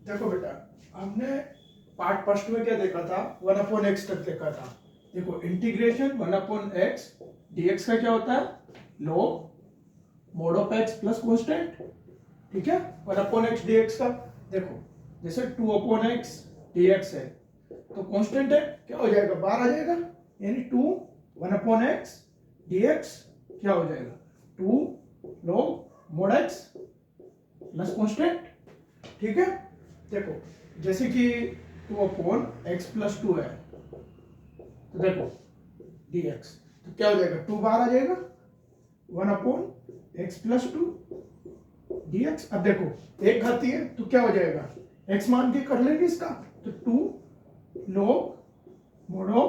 देखो बेटा, हमने पार्ट फर्स्ट में क्या देखा था, 1/x तक देखा था। देखो इंटीग्रेशन 1/x dx का क्या होता है, log mod of x plus constant. ठीक है, 1/x dx का देखो जैसे 2/x dx है तो कांस्टेंट है, क्या हो जाएगा, बार आ जाएगा, यानी 2 1/x dx क्या हो जाएगा, 2 log mod x plus constant. ठीक है, देखो जैसे कि 2/x प्लस 2 है तो देखो dx तो क्या हो जाएगा, 2 बार आ जाएगा, 1/x प्लस 2 dx। अब देखो एक घाती है तो क्या हो जाएगा, x मान के कर लेंगे इसका, तो 2 log mod of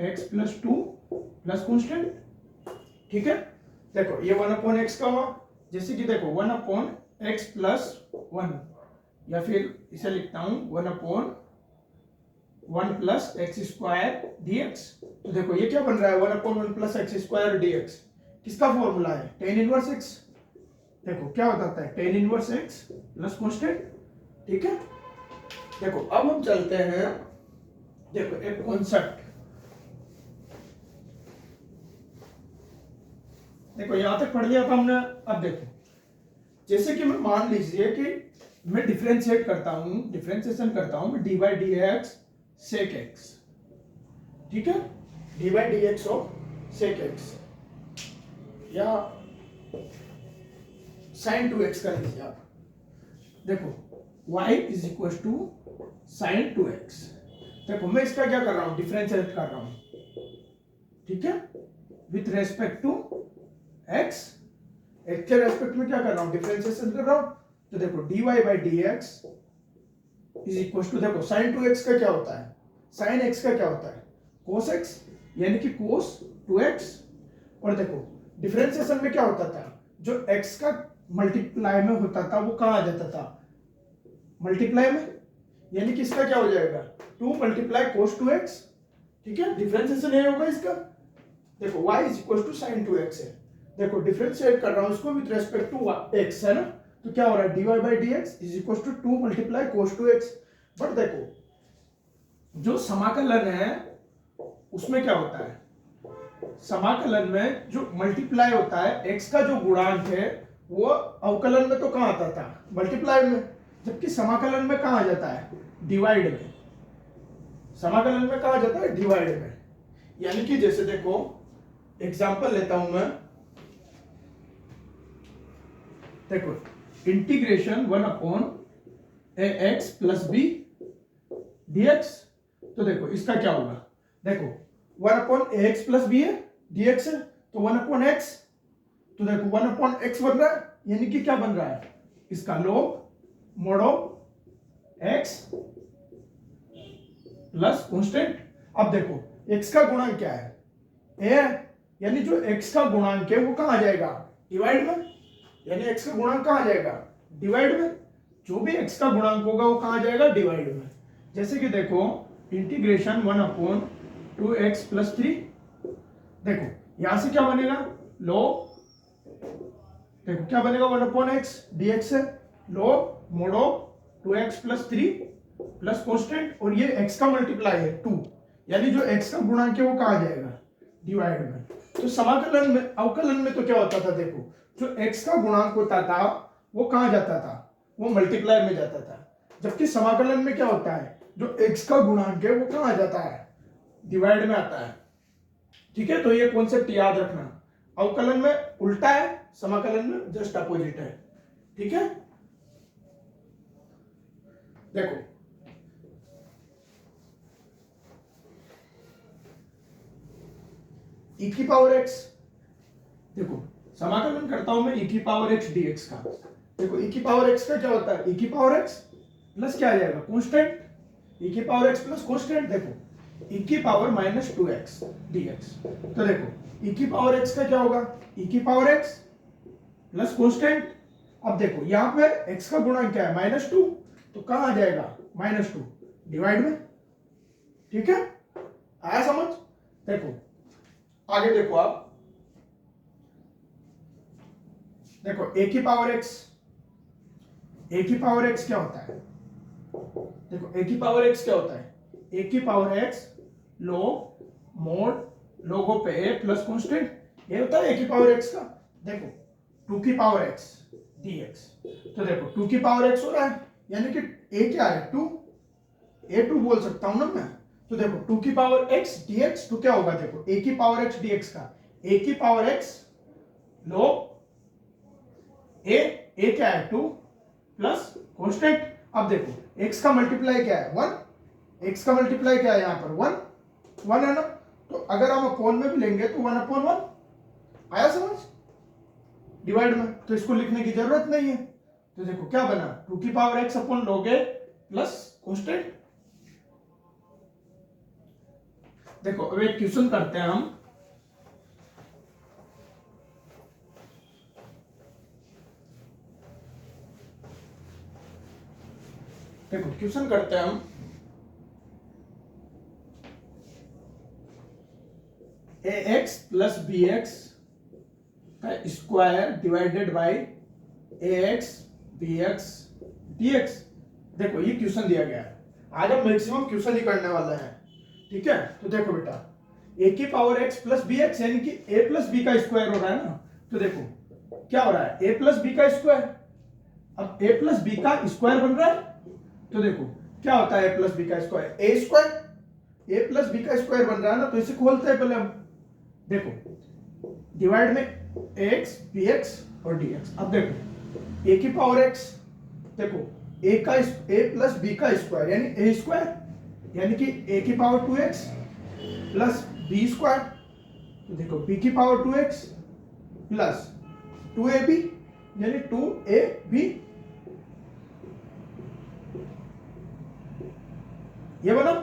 x plus 2 plus constant. ठीक है, देखो ये 1/x का हुआ। जैसे कि देखो 1/x प्लस 1, या फिर इसे लिखता हूं 1/1 प्लस एक्स स्क्वायर dx। तो देखो ये क्या बन रहा है, 1/1 प्लस एक्स स्क्वायर dx किसका फॉर्मूला है, tan इनवर्स x। देखो क्या बताता है, tan inverse x plus constant. ठीक है, देखो अब हम चलते हैं, देखो एक कॉन्सेप्ट, देखो यहां तक पढ़ लिया था हमने। अब देखो जैसे कि मैं मान लीजिए कि मैं डिफरेंशिएट करता हूं, डिफरेंशिएशन करता हूं मैं dy dx sec x। ठीक है, dy dx of sec x या sin 2x कर लीजिए आप। देखो y is equal to sin 2x। देखो मैं इसका क्या कर रहा हूं, डिफरेंशिएट कर रहा हूं। ठीक है, with respect to x, x के रेस्पेक्ट में क्या कर रहा हूं, डिफरेंशिएशन कर रहा हूं। तो देखो dy by dx is equal to, देखो sin 2x का क्या होता है, sin x का क्या होता है, cos x, यानी कि cos 2x। और देखो डिफरेंशिएशन में क्या होता था, जो x का मल्टीप्लाई में होता था वो कहां आ जाता था, मल्टीप्लाई में, यानी कि इसका क्या हो जाएगा, 2 मल्टीप्लाई cos 2x। ठीक है, डिफरेंशिएशन ये होगा इसका। देखो y is equal to sin 2x है, देखो डिफरेंशिएट कर रहा हूं इसको विद रेस्पेक्ट टू x है ना, तो क्या हो रहा है, dy by dx is equal to 2 multiply cos 2x। But देखो जो समाकलन है उसमें क्या होता है, समाकलन में जो मल्टीप्लाई होता है, x का जो गुणांक है वो अवकलन में तो कहां आता था, मल्टीप्लाई में, जबकि समाकलन में कहां आ जाता है, डिवाइड में। समाकलन में कहां जाता है, डिवाइड में। यानी कि जैसे देखो एग्जांपल लेता हूं मैं, देखो integration 1/ax plus b dx। तो देखो इसका क्या होगा, देखो 1/ax प्लस b है, dx है, तो 1/x, तो देखो 1/x बन रहा है, यानी कि क्या बन रहा है, इसका log mod of x plus constant. अब देखो x का गुणांक क्या है, a है, यानी जो x का गुणांक है वो कहां आ जाएगा, डिवाइड में, यानी x का गुणांक कहां आ जाएगा, डिवाइड में। जो भी x का गुणांक होगा वो कहां आ जाएगा, डिवाइड में। जैसे कि देखो इंटीग्रेशन 1/2x प्लस 3, देखो यहां से क्या बनेगा, log, देखो क्या बनेगा, 1/x dx है, log mod of 2x plus 3 plus constant, और ये x का मल्टीप्लाई है 2, यानी जो x का गुणांक है वो कहां आ जाएगा, डिवाइड में। तो समाकलन में, अवकलन में तो क्या होता था, देखो जो x का गुणांक होता था वो कहां जाता था, वो मल्टीप्लाई में जाता था, जबकि समाकलन में क्या होता है, जो x का गुणांक है वो कहां जाता है, डिवाइड में आता है। ठीक है, तो ये कॉन्सेप्ट याद रखना, अवकलन में उल्टा है, समाकलन में जस्ट अपोजिट है। ठीक है, देखो e की पावर x, देखो समाकलन करता हूं मैं e की पावर x dx का। देखो e की पावर x का क्या होता है, e की पावर x प्लस क्या आ जाएगा, कांस्टेंट, e की पावर x प्लस कांस्टेंट। देखो e की पावर माइनस 2x dx, तो देखो e की पावर x का क्या होगा, e की पावर x प्लस कांस्टेंट। अब देखो यहां पे x का गुणांक क्या है, -2, तो कहां आ जाएगा, -2 डिवाइड में। ठीक है, आया समझ। देखो आगे देखो आप, देखो a की पावर x, a की पावर x क्या होता है, देखो ए की पावर एक्स क्या होता है, ए की power x log mode log of A plus constant, ये होता है ए की पावर एक्स का। देखो 2 की पावर एक्स dx, तो देखो 2 की पावर एक्स हो रहा है, यानी कि ए क्या है 2, a2 बोल सकता हूं ना मैं। तो देखो 2 की पावर x dx, तो क्या होगा देखो a की पावर x dx का a की पावर x log a क्या है 2 प्लस कांस्टेंट। अब देखो x का मल्टीप्लाई क्या है 1, x का मल्टीप्लाई क्या है यहाँ पर 1 है ना, तो अगर हम अपॉन में भी लेंगे तो 1/1 आया समझ डिवाइड में, तो इसको लिखने की जरूरत नहीं है। तो देखो क्या बना 2 की power x upon log a plus constant. देखो अब एक क्वेश्चन करते हैं हम, देखो क्वेश्चन करते हैं हम, ax प्लस bx का square divided by ax bx dx। देखो ये क्वेश्चन दिया गया है, आज हम मैक्सिमम क्वेश्चन ही करने वाले हैं, ठीक है। तो देखो बेटा a की पावर x प्लस bx यानी कि a प्लस b का स्क्वायर हो रहा है ना, तो देखो क्या हो रहा है a प्लस b का स्क्वायर, अब a प्लस b का स्क्वायर बन रहा है, तो देखो क्या होता है a प्लस b का square a square, a plus b का स्क्वायर बन रहा है ना, तो इसे खोलते हैं पहले हम। देखो डिवाइड में ax bx और dx। अब देखो a की पावर x, देखो a प्लस b का स्क्वायर यानी a स्क्वायर, यानी कि a की power 2x plus b square, तो देखो b की पावर 2x प्लस 2ab यानी 2ab, ये बना।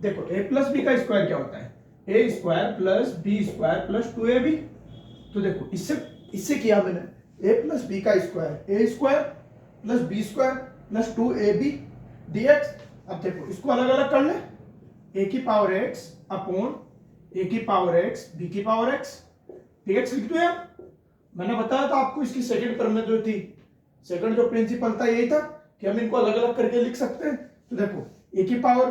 देखो a प्लस b का स्क्वायर क्या होता है a square plus b square plus 2ab, तो देखो इससे किया मैंने a प्लस b का square a square plus b square plus 2ab dx। अब देखो इसको अलग अलग कर ले, a की पावर x अपॉन a की पावर x b की पावर x dx लिख दो यार। मैंने बताया था आपको इसकी सेकंड प्रमेय जो थी, सेकंड जो प्रिंसिपल था यही था कि हम इनको अलग अलग करके लिख सकते हैं। तो देखो a की पावर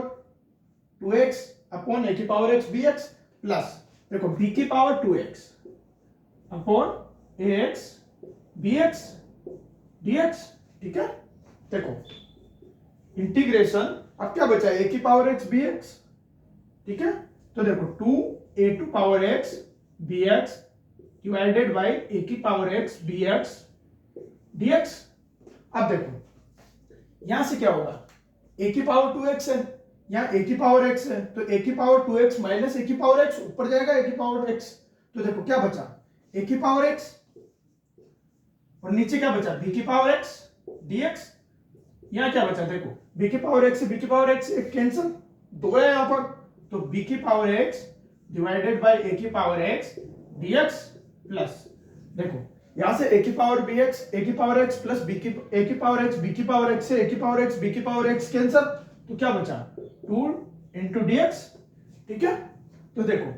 2x अपॉन a की पावर x bx प्लस देखो b की power 2x upon ax bx dx, ठीक है। देखो इंटीग्रेशन, अब क्या बचा a की पावर x bx, ठीक है। तो देखो 2a to power x bx divided by a की पावर x bx dx। अब देखो यहां से क्या होगा a की पावर 2x है, यहाँ a की पावर x है, तो a की पावर 2x माइनस a की पावर x ऊपर जाएगा a की पावर x, तो देखो क्या बचा a की पावर x और नीचे क्या बचा b की पावर x dx। यहाँ क्या बचा देखो b की पावर x से b की पावर x एक कैंसिल, दो है यहाँ पर, तो b की power x divided by a की पावर x dx प्लस देखो यहाँ से a की पावर bx a की पावर x प्लस b की a की पावर x b की पावर x से a की पावर x b की पावर x कैंसिल, तो क्या बचा 2 इंटू dx, ठीक है। तो देखो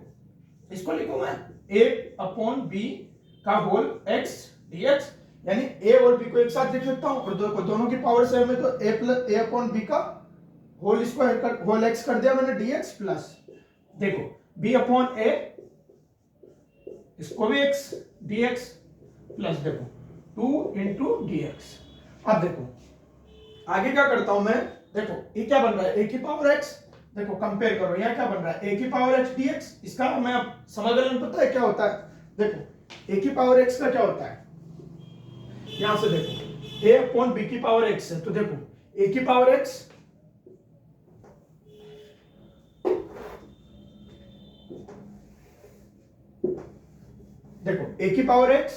इसको लिखूं मैं a अपॉन b का होल x dx, यानी a और b को एक साथ लिख सकता हूं और दोनों की पावर सेम है, तो a plus a upon b का होल स्क्वायर कर होल x कर दिया मैंने dx प्लस देखो b अपॉन a इसको भी x dx प्लस देखो 2 इंटू dx। अब देखो आगे क्या करता हूं मैं, देखो ये क्या बन रहा है a की पावर x, देखो कंपेयर करो यहाँ क्या बन रहा है a की पावर x dx, इसका मैं अब समाकलन पता है क्या होता है, देखो a की पावर x का क्या होता है, यहां से देखो a अपॉन b की पावर x है, तो देखो a की पावर x देखो a की पावर x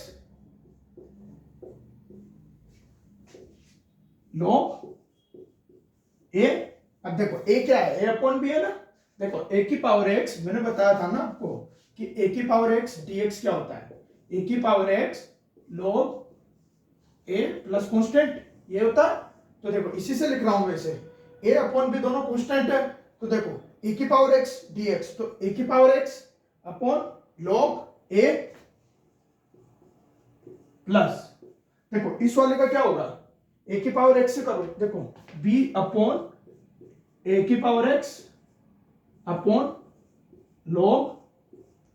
log a, अब देखो a क्या है a अपॉन b है ना, देखो a की पावर x मैंने बताया था ना आपको कि a की पावर x dx क्या होता है a की power x log a plus constant ये होता है, तो देखो इसी से लिख रहा हूं वैसे a अपॉन b दोनों कांस्टेंट है, तो देखो a की पावर x dx, तो a की power x upon log a plus देखो इस वाले का क्या होगा ए की पावर एक्स से करो, देखो बी अपॉन ए की power x upon log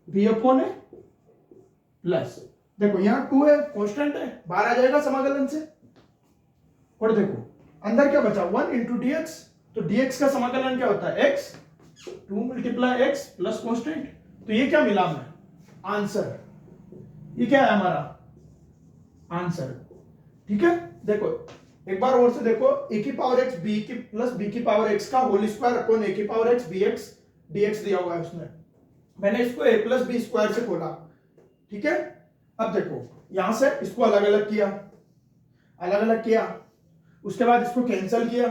b upon a plus, देखो यहाँ 2 है, कांस्टेंट है, बाहर आ जाएगा समाकलन से। और देखो अंदर क्या बचा 1 इंटू डी एक्स, तो dx का समाकलन क्या होता है x, 2 multiply x plus constant. तो ये क्या मिला हमें, आंसर। ये क्या है हमारा आंसर, ठीक है। देखो एक बार और से देखो, ए की पावर एक्स बी की प्लस बी की पावर एक्स का होल स्क्वायर अपॉन ए की power x b x dx दिया हुआ है उसमें, मैंने इसको a प्लस बी स्क्वायर से खोला, ठीक है। अब देखो यहां से इसको अलग अलग किया, अलग अलग किया, उसके बाद इसको कैंसिल किया,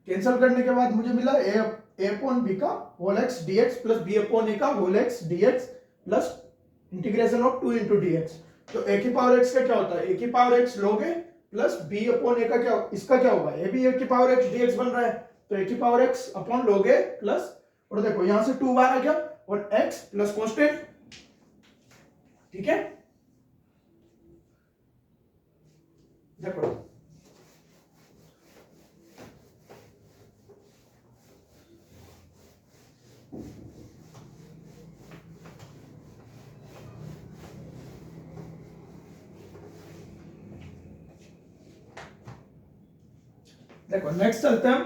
कैंसिल करने के बाद मुझे मिला a अपॉन बी का whole x dx plus b upon a का whole x dx plus integration of 2 into dx। तो a की पावर x का क्या होता है, a की पावर x लोगे प्लस b अपॉन ए का क्या, इसका क्या होगा, a भी a की पावर x dx बन रहा है, तो a की पावर x अपॉन लोगे प्लस, और देखो यहां से 2 बाहर आ गया और x प्लस कांस्टेंट, ठीक है। देखो देखो नेक्स्ट चलते हैं हम,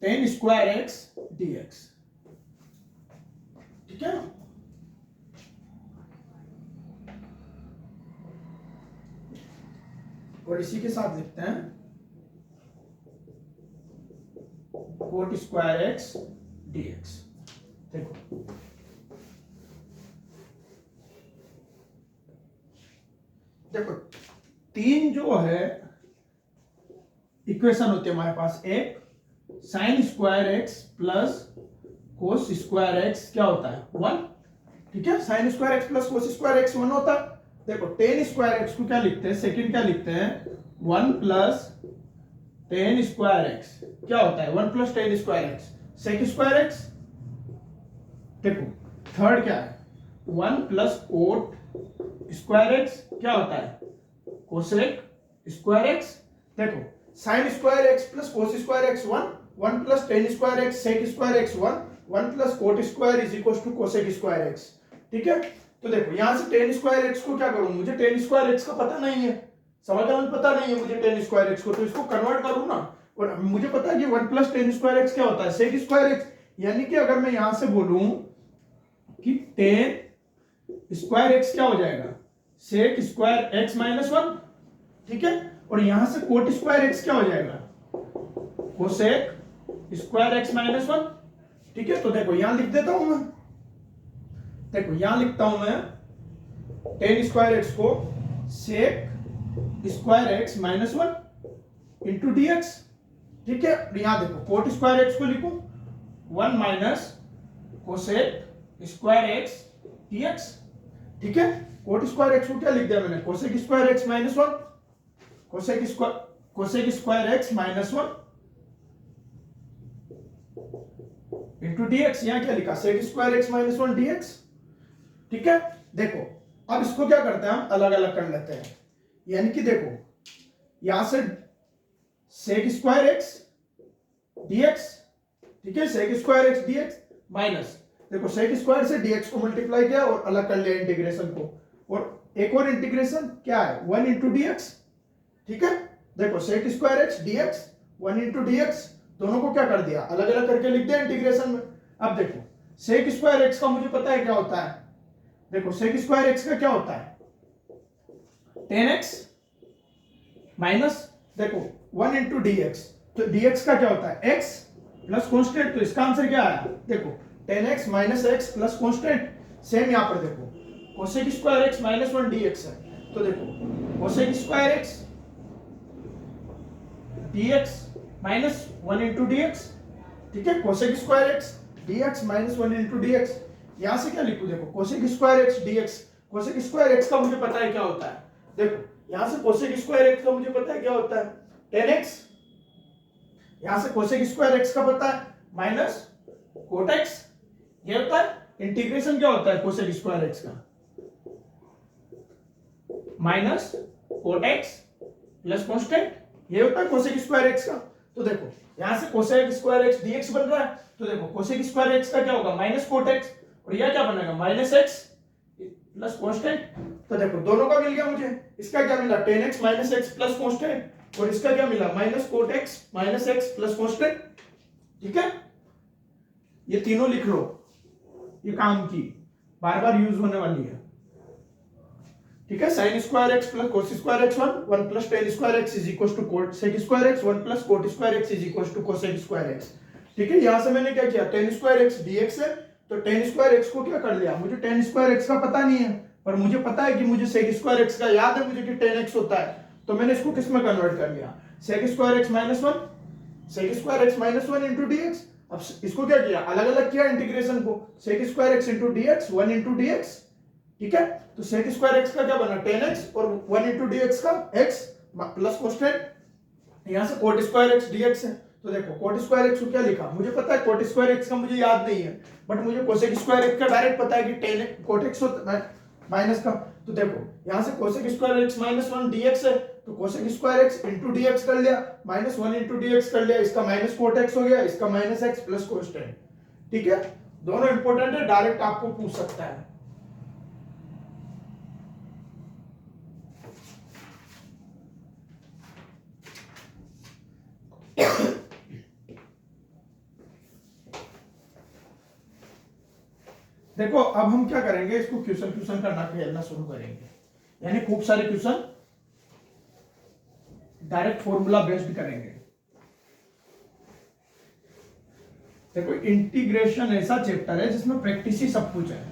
टेन स्क्वायर एक्स dx, ठीक है। और इसी के साथ लिखते हैं कोट स्क्वायर एक्स dx। देखो देखो तीन जो है इक्वेशन होती है हमारे पास, एक sign square x plus cos square x क्या होता है 1, ठीक है। Sine square x plus cos square x 1 होता है। देखो टेन स्क्वायर एक्स को क्या लिखते हैं, सेकंड क्या लिखते हैं 1 प्लस टेन स्क्वायर एक्स क्या होता है 1 plus tan square x sec square x. देखो थर्ड क्या है 1 प्लस कोट स्क्वायर एक्स क्या होता है कोसेक स्क्वायर एक्स। देखो sine square x plus cos square x 1, 1 plus tan square x sec square x 1, 1 plus cot square is equal to cosec square x, ठीक है। तो देखो यहां से टेन स्क्वायर एक्स को क्या करूं, मुझे टेन स्क्वायर एक्स का पता नहीं है, समाकलन पता नहीं है मुझे टेन स्क्वायर एक्स को, तो इसको कन्वर्ट करूं ना, और मुझे पता है कि 1 प्लस टेन स्क्वायर एक्स क्या होता है सेक स्क्वायर एक्स। यानी कि अगर मैं यहां से बोलूं कि टेन स्क्वायर एक्स क्या हो जाएगा सेक स्क्वायर एक्स माइनस 1, ठीक है। और यहां से कोट स्क्वायर एक्स क्या हो जाएगा कोसेक स्क्वायर एक्स माइनस 1, ठीक है। तो देखो यहां लिख देता हूं मैं, देखो यहां लिखता हूं मैं टेन स्क्वायर एक्स को sec square x minus 1 into d x, ठीक है। यहां देखो कोट स्क्वायर एक्स को लिखो 1 minus cosec square x d x, ठीक है। कोट स्क्वायर एक्स को क्या लिख दिया मैंने cosec square x minus 1, cosec square x minus 1 into d x, यहां क्या लिखा sec square x minus 1 d x, ठीक है। देखो अब इसको क्या करते हैं हम अलग अलग कर लेते हैं, यानी कि देखो यहां से सेक स्क्वायर एक्स डीएक्स, ठीक है, sec square x d x minus, देखो सेक स्क्वायर से डीएक्स को मल्टीप्लाई किया और अलग कर लिया इंटीग्रेशन को, और एक और इंटीग्रेशन क्या है 1 इंटू डीएक्स, ठीक है। देखो sec square x d x 1 into d x, दोनों को क्या कर दिया अलग अलग करके लिख दिया इंटीग्रेशन में। अब देखो सेक स्क्वायर एक्स का मुझे पता है क्या होता है, देखो सेक स्क्वायर एक्स का क्या होता है 10x माइनस, देखो 1 इंटू डीएक्स, तो dx का क्या होता है x प्लस कांस्टेंट, तो इसका आंसर क्या आया देखो 10x minus x plus constant. Same यहां पर देखो cosec square x minus 1 dx है, तो देखो cosec square x dx minus 1 into dx, ठीक है। Cosec square x dx minus 1 into dx, यहां से क्या लिखूं देखो cosec square x dx, cosec square x का मुझे पता है क्या होता है, देखो यहां से कोसेक स्क्वायर एक्स का मुझे पता है क्या होता है 10x, यहां से कोसेक स्क्वायर एक्स का पता है माइनस कोट एक्स, ये होता है इंटीग्रेशन क्या होता है कोसेक स्क्वायर एक्स का minus cot x plus constant, ये होता है कोसेक स्क्वायर एक्स का। तो देखो यहां से कोसेक स्क्वायर एक्स डीएक्स बन रहा है, तो देखो कोसेक स्क्वायर एक्स का क्या होगा माइनस कोट एक्स, और यह क्या बनेगा माइनस एक्स प्लस कॉन्स्टेंट। तो देखो दोनों का मिल गया मुझे, इसका क्या मिला ten x minus x plus constant, और इसका क्या मिला minus cot x minus x plus constant. ठीक है, ये तीनों लिख लो, ये काम की बार बार यूज होने वाली है। ठीक है, sine square x plus cos square x one plus tan square x is equal to cot sec square x one plus cot square x is equal to cosec square x. ठीक है, यहां से मैंने क्या किया टेन स्क्वायर एक्स डीएक्स है, तो ten square x को क्या कर लिया, मुझे टेन स्क्वायर एक्स का पता नहीं है, पर मुझे पता है कि मुझे सेक स्क्वायर एक्स का याद है मुझे कि टेन एक्स होता है, तो मैंने इसको किस में कन्वर्ट कर लिया sec square x minus one, sec square x minus one into d x. अब इसको क्या किया अलग अलग किया इंटीग्रेशन को, sec square x into d x one into dx. ठीक है, तो सेक स्क्वायर एक्स का क्या बना टेन एक्स और वन इंटू डीएक्स का एक्स प्लस कॉन्स्टेंट, यहां से कोट स्क्वायर एक्स डीएक्स है, तो देखो कोट स्क्वायर एक्स को क्या लिखा, मुझे पता है कोट स्क्वायर एक्स का मुझे याद नहीं है, बट मुझे कोसेक स्क्वायर एक्स का डायरेक्ट पता है कि टेन कोट एक्स माइनस का, तो देखो यहां से cosec square x minus one d x है, तो cosec square x into d x कर लिया, माइनस वन इंटू डीएक्स कर लिया, इसका माइनस कोट एक्स हो गया, इसका माइनस एक्स प्लस कॉन्स्टेंट। ठीक है, दोनों इंपॉर्टेंट है, डायरेक्ट आपको पूछ सकता है। देखो अब हम क्या करेंगे, इसको क्वेश्चन क्वेश्चन करना खेलना शुरू करेंगे, यानी खूब सारे क्वेश्चन डायरेक्ट फॉर्मूला बेस्ड करेंगे। देखो इंटीग्रेशन ऐसा चैप्टर है जिसमें प्रैक्टिस ही सब कुछ है,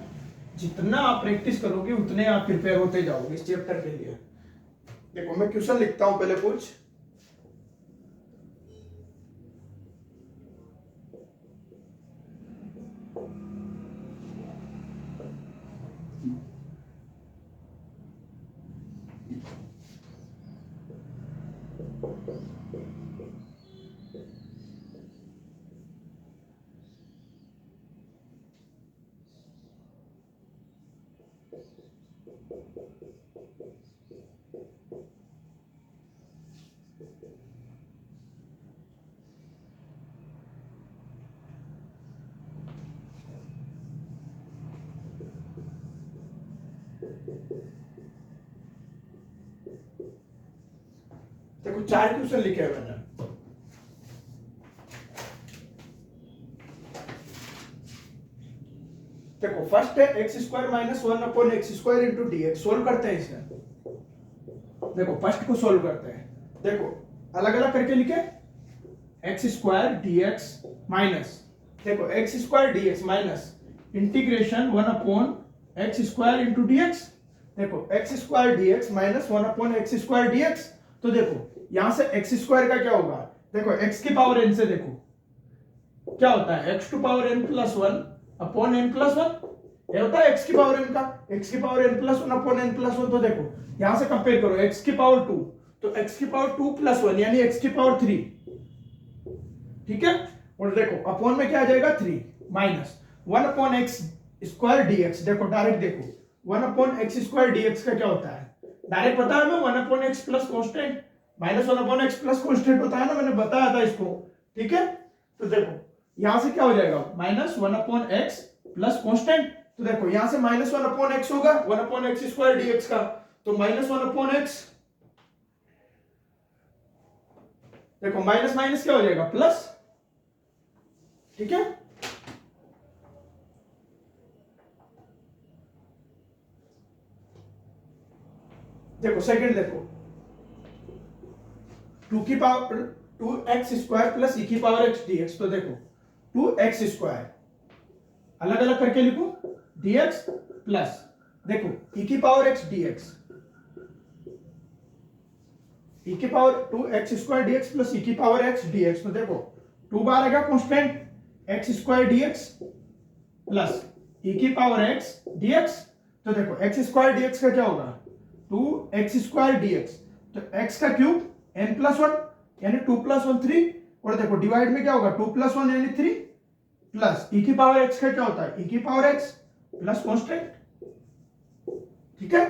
जितना आप प्रैक्टिस करोगे उतने आप प्रिपेयर होते जाओगे इस चैप्टर के लिए। देखो मैं क्वेश्चन लिखता हूं पहले कुछ, देखो चार क्वेश्चन लिखे हैं मैंने। देखो फर्स्ट है x square minus one upon x square into d x, solve करते हैं इसे। देखो फर्स्ट को सोल्व करते हैं, देखो अलग अलग करके लिखे, x square d x minus, देखो x square d x minus integration one upon x square into d x, देखो x square d x minus one upon x square d x. तो देखो यहां से एक्स स्क्वायर का क्या होगा, देखो एक्स की पावर एन से देखो क्या होता है x to power n plus one upon n plus one, ये होता है एक्स की पावर एन का, एक्स की power n plus one upon n plus one. तो देखो यहां से कंपेयर करो एक्स की पावर टू, तो एक्स की पावर टू प्लस वन यानी एक्स की पावर थ्री। ठीक है, और देखो अपॉन में क्या आ जाएगा three, minus one upon x square dx, देखो डायरेक्ट देखो one upon x square d x का क्या होता है, डायरेक्ट पता है हमें one upon x plus constant minus one upon x plus constant होता है ना, मैंने बताया था इसको। ठीक है, तो देखो यहां से क्या हो जाएगा minus one upon x plus constant, तो देखो यहां से माइनस वन अपॉन एक्स होगा one upon x square d x का, तो माइनस वन अपॉन एक्स, देखो माइनस माइनस क्या हो जाएगा प्लस। ठीक है, देखो सेकंड देखो टू की power two x square plus e की पावर एक्स डीएक्स, तो देखो टू एक्स स्क्वायर अलग अलग करके लिखो डीएक्स प्लस देखो ई की पावर एक्स डीएक्स, ई की power two x square dx plus e की पावर एक्स डीएक्स, तो देखो टू बार आएगा constant x square dx plus e की पावर एक्स डीएक्स, तो देखो एक्स स्क्वायर डीएक्स का क्या होगा टू एक्स स्क्वायर डीएक्स, तो एक्स का क्यूब एन प्लस वन यानी टू प्लस वन थ्री, और देखो डिवाइड में क्या होगा टू प्लस वन यानी थ्री, प्लस ई की पावर एक्स का क्या होता है ई की पावर एक्स प्लस कांस्टेंट। ठीक है,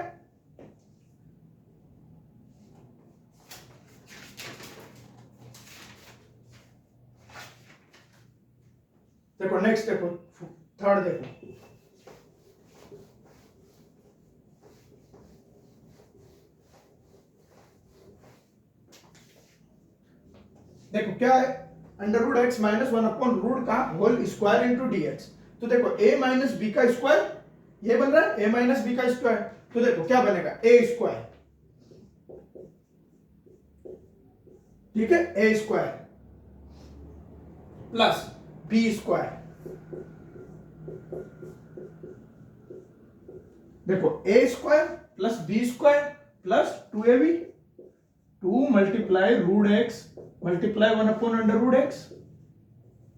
देखो नेक्स्ट देखो, थर्ड देखो, देखो क्या है, under root x minus one upon root का whole square into d x. तो देखो ए माइनस बी का स्क्वायर, ये बन रहा है ए माइनस बी का स्क्वायर, तो देखो क्या बनेगा ए स्क्वायर, ठीक है, a square plus b square, देखो a square plus b square plus 2ab, 2 multiply root x multiply 1 upon under root x,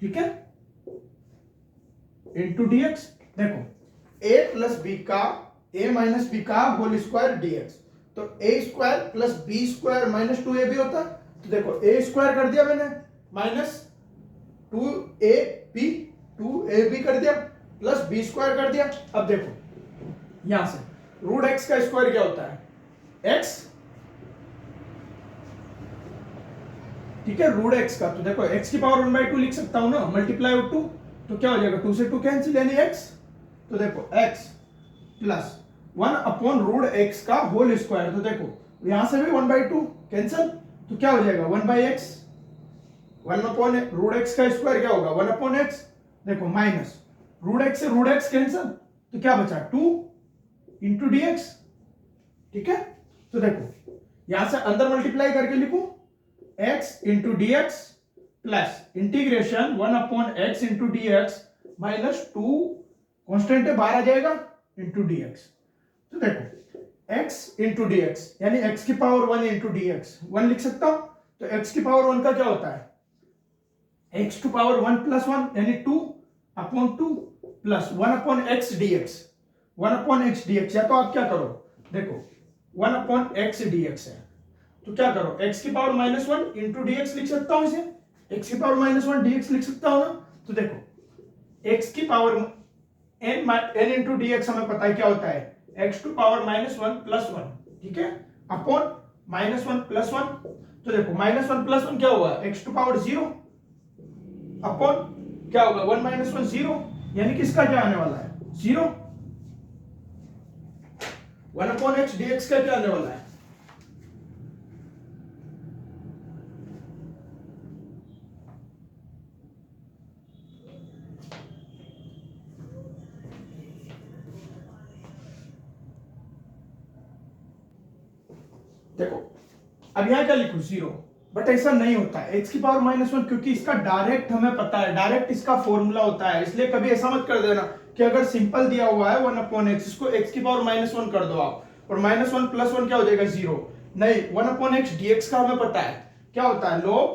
ठीक है, इंटू dx। देखो a प्लस बी का, a माइनस बी का होल स्क्वायर dx, तो a square plus b square minus 2ab होता, तो देखो a square कर दिया मैंने माइनस 2ab, 2ab कर दिया प्लस b स्क्वायर कर दिया। अब देखो यहां से रूट x का स्क्वायर क्या होता है x, ठीक है, रूट x का, तो देखो x की पावर 1/2 लिख सकता हूं ना, मल्टीप्लाई ऑफ 2, तो क्या हो जाएगा 2 से 2 कैंसिल यानी x, तो देखो x plus 1 upon root x का होल स्क्वायर, तो देखो यहां से भी 1/2 कैंसिल, तो क्या हो जाएगा 1/x, 1 अपॉन रूट x का स्क्वायर क्या होगा 1 अपॉन x, देखो माइनस रूट x से रूट x कैंसिल, तो क्या बचा 2 इंटू dx, ठीक है। तो देखो यहां से अंदर मल्टीप्लाई करके लिखूं x into dx plus integration 1 upon x into dx minus 2 constant है बाहर आ जाएगा इंटू dx, तो देखो x इंटू dx यानी x की पावर 1 इंटू dx 1 लिख सकता हूं, तो x की पावर 1 का क्या होता है x टू पावर 1 प्लस 1 यानी 2 upon 2 plus 1 upon x dx, 1 upon x dx, या तो आप क्या करो, देखो 1 अपॉन x dx है, तो क्या करो x की पावर माइनस 1 इंटू dx लिख सकता हूं इसे, x की पावर माइनस 1 dx लिख सकता हूं ना, तो देखो x की पावर n इंटू dx हमें पता है क्या होता है x to power minus 1 plus 1, ठीक है, अपॉन माइनस 1 प्लस 1, तो देखो माइनस 1 प्लस 1 क्या होगा x टू पावर 0 अपॉन क्या होगा 1 माइनस 1 0, यानी किसका क्या आने वाला है 0, 1 अपॉन x dx का क्या आने वाला है, देखो अब यहां क्या लिखूं 0, बट ऐसा नहीं होता है x की पावर माइनस 1, क्योंकि इसका डायरेक्ट हमें पता है, डायरेक्ट इसका फॉर्मूला होता है, इसलिए कभी ऐसा मत कर देना कि अगर सिंपल दिया हुआ है 1 अपॉन x, इसको x की पावर माइनस 1 कर दो आप, और माइनस 1 प्लस 1 क्या हो जाएगा 0, नहीं 1 अपॉन x dx का हमें पता है क्या होता है log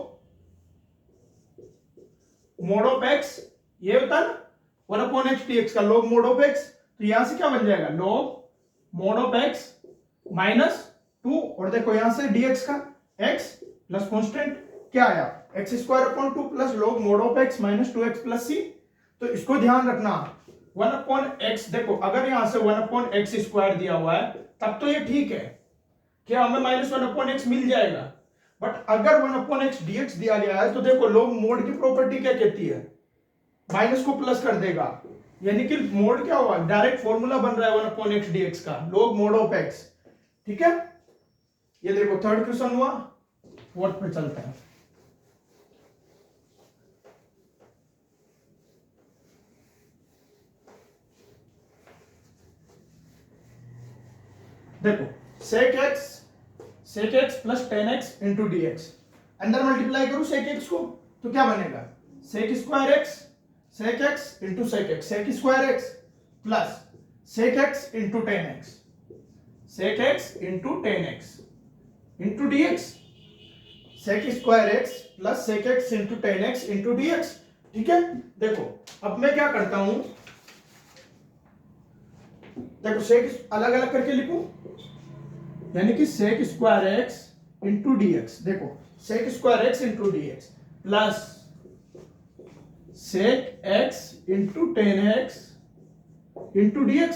मोड ऑफ x, ये होता है ना 1 अपॉन x dx का log मोड ऑफ x, तो यहां से क्या बन जाएगा log mode of x minus 2, और देखो यहां से dx का x प्लस कांस्टेंट क्या आया x square upon 2 plus log mode of x minus 2x plus c, तो इसको ध्यान रखना 1 अपॉन x, देखो अगर यहां से 1 अपॉन x स्क्वायर दिया हुआ है तब तो ये ठीक है कि हमें माइनस 1 अपॉन x मिल जाएगा, बट अगर 1 अपॉन x dx दिया गया है तो देखो log मोड की प्रॉपर्टी क्या कहती है माइनस को प्लस कर देगा, यानी कि मोड क्या हुआ डायरेक्ट फॉर्मूला बन रहा है 1 अपॉन x dx का log मोड ऑफ x, ठीक है। ये देखो थर्ड क्वेश्चन हुआ, फोर्थ पे चलते हैं। देखो sec x plus tan x into dx, अंदर मल्टीप्लाई करूं sec x को तो क्या बनेगा sec square x into sec square x plus sec x into tan x, sec x into tan x into dx, sec square x plus sec x into tan x into dx, ठीक है। देखो अब मैं क्या करता हूं, देखो sec अलग अलग करके लिखूं, यानी कि sec square x into dx, देखो sec square x into dx plus sec x into tan x into dx,